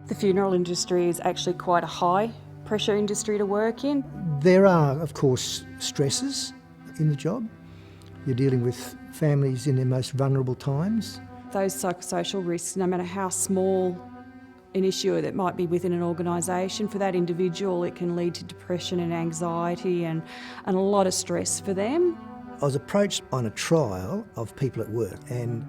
The funeral industry is actually quite a high pressure industry to work in. There are, of course, stresses in the job. You're dealing with families in their most vulnerable times. Those psychosocial risks, no matter how small an issue that might be within an organisation, for that individual it can lead to depression and anxiety and a lot of stress for them. I was approached on a trial of people at work, and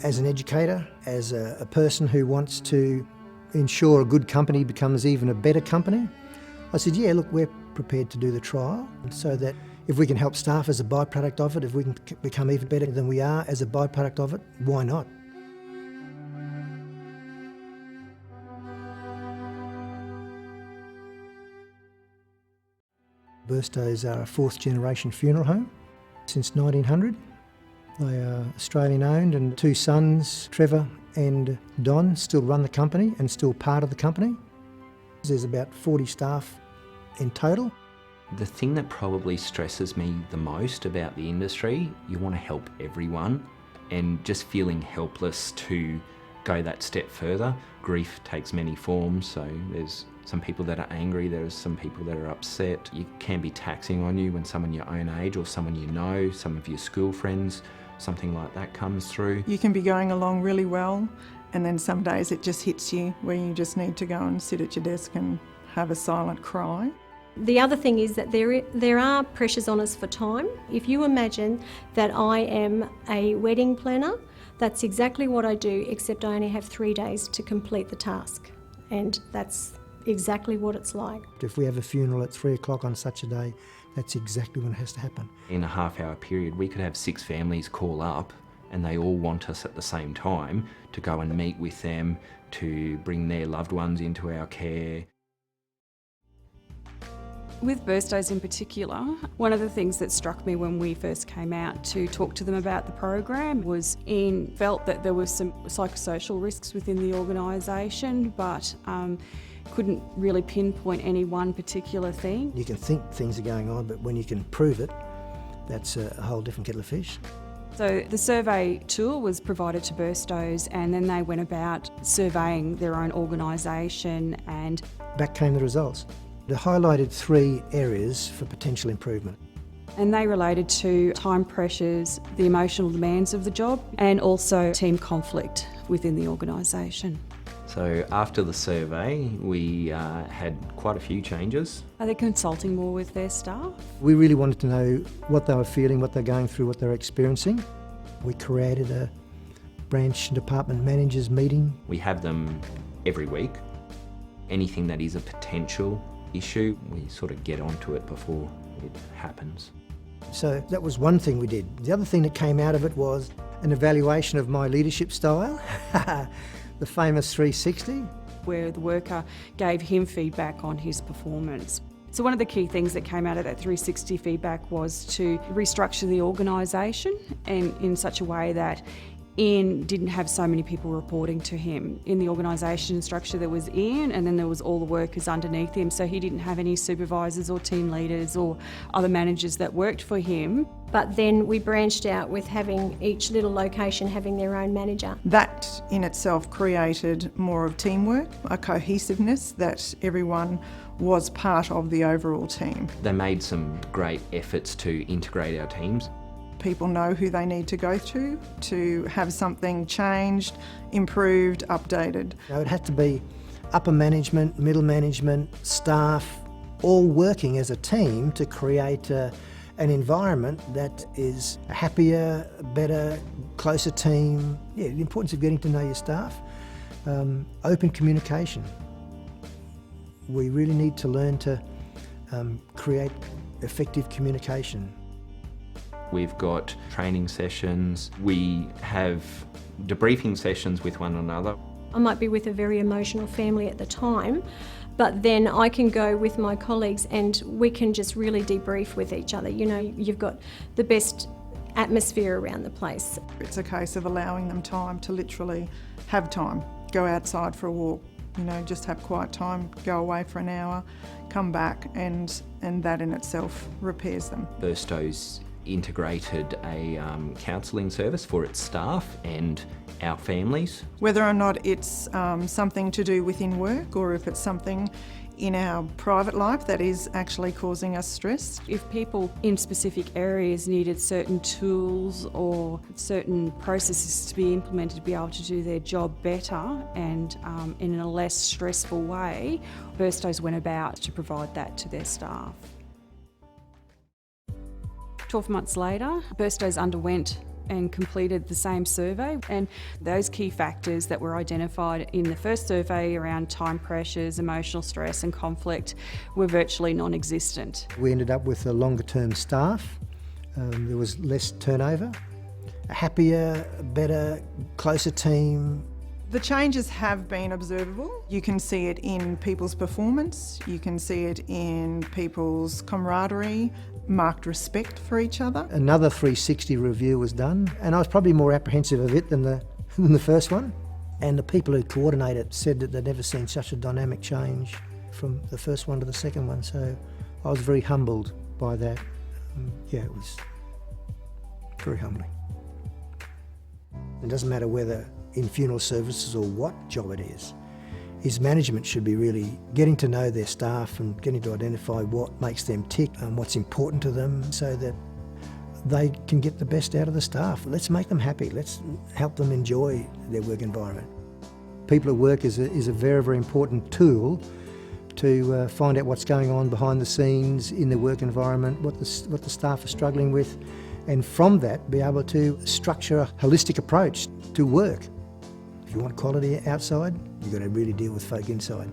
as an educator, as a person who wants to ensure a good company becomes even a better company, I said, yeah, look, we're prepared to do the trial so that if we can help staff as a byproduct of it, if we can become even better than we are as a byproduct of it, why not? Burstows are a fourth generation funeral home since 1900. They are Australian owned, and two sons, Trevor and Don, still run the company and still part of the company. There's about 40 staff in total. The thing that probably stresses me the most about the industry, you want to help everyone, and just feeling helpless to go that step further. Grief takes many forms, so there's some people that are angry, there's some people that are upset. It can be taxing on you when someone your own age or someone you know, some of your school friends, something like that comes through. You can be going along really well, and then some days it just hits you where you just need to go and sit at your desk and have a silent cry. The other thing is that there are pressures on us for time. If you imagine that I am a wedding planner, that's exactly what I do, except I only have 3 days to complete the task. And that's exactly what it's like. If we have a funeral at 3 o'clock on such a day, that's exactly when it has to happen. In a half-hour period, we could have 6 families call up and they all want us at the same time to go and meet with them, to bring their loved ones into our care. With Burstows in particular, one of the things that struck me when we first came out to talk to them about the program was Ian felt that there were some psychosocial risks within the organisation, but couldn't really pinpoint any one particular thing. You can think things are going on, but when you can prove it, that's a whole different kettle of fish. So the survey tool was provided to Burstows, and then they went about surveying their own organisation, and back came the results. They highlighted 3 areas for potential improvement. And they related to time pressures, the emotional demands of the job, and also team conflict within the organisation. So after the survey, we had quite a few changes. Are they consulting more with their staff? We really wanted to know what they were feeling, what they're going through, what they're experiencing. We created a branch and department managers meeting. We have them every week. Anything that is a potential issue, we sort of get onto it before it happens. So that was one thing we did. The other thing that came out of it was an evaluation of my leadership style, the famous 360. Where the worker gave him feedback on his performance. So one of the key things that came out of that 360 feedback was to restructure the organisation, and in such a way that Ian didn't have so many people reporting to him. In the organisation structure there was Ian, and then there was all the workers underneath him, so he didn't have any supervisors or team leaders or other managers that worked for him. But then we branched out with having each little location having their own manager. That in itself created more of teamwork, a cohesiveness that everyone was part of the overall team. They made some great efforts to integrate our teams. People know who they need to go to have something changed, improved, updated. It had to be upper management, middle management, staff, all working as a team to create an environment that is a happier, better, closer team. Yeah, the importance of getting to know your staff. Open communication. We really need to learn to create effective communication. We've got training sessions, we have debriefing sessions with one another. I might be with a very emotional family at the time, but then I can go with my colleagues and we can just really debrief with each other. You know, you've got the best atmosphere around the place. It's a case of allowing them time to literally have time, go outside for a walk, you know, just have quiet time, go away for an hour, come back, and that in itself repairs them. Burstows integrated a counselling service for its staff and our families. Whether or not it's something to do within work or if it's something in our private life that is actually causing us stress. If people in specific areas needed certain tools or certain processes to be implemented to be able to do their job better and in a less stressful way, Burstows went about to provide that to their staff. 12 months later, Burstows underwent and completed the same survey, and those key factors that were identified in the first survey around time pressures, emotional stress and conflict were virtually non-existent. We ended up with a longer term staff, there was less turnover, a happier, better, closer team. The changes have been observable. You can see it in people's performance, you can see it in people's camaraderie, marked respect for each other. Another 360 review was done, and I was probably more apprehensive of it than the first one. And the people who coordinate it said that they'd never seen such a dynamic change from the first one to the second one, so I was very humbled by that. It was very humbling. It doesn't matter whether in funeral services or what job it is management should be really getting to know their staff and getting to identify what makes them tick and what's important to them so that they can get the best out of the staff. Let's make them happy. Let's help them enjoy their work environment. People at work is a very, very important tool to find out what's going on behind the scenes in the work environment, what the staff are struggling with, and from that be able to structure a holistic approach to work. If you want quality outside, you've got to really deal with folk inside.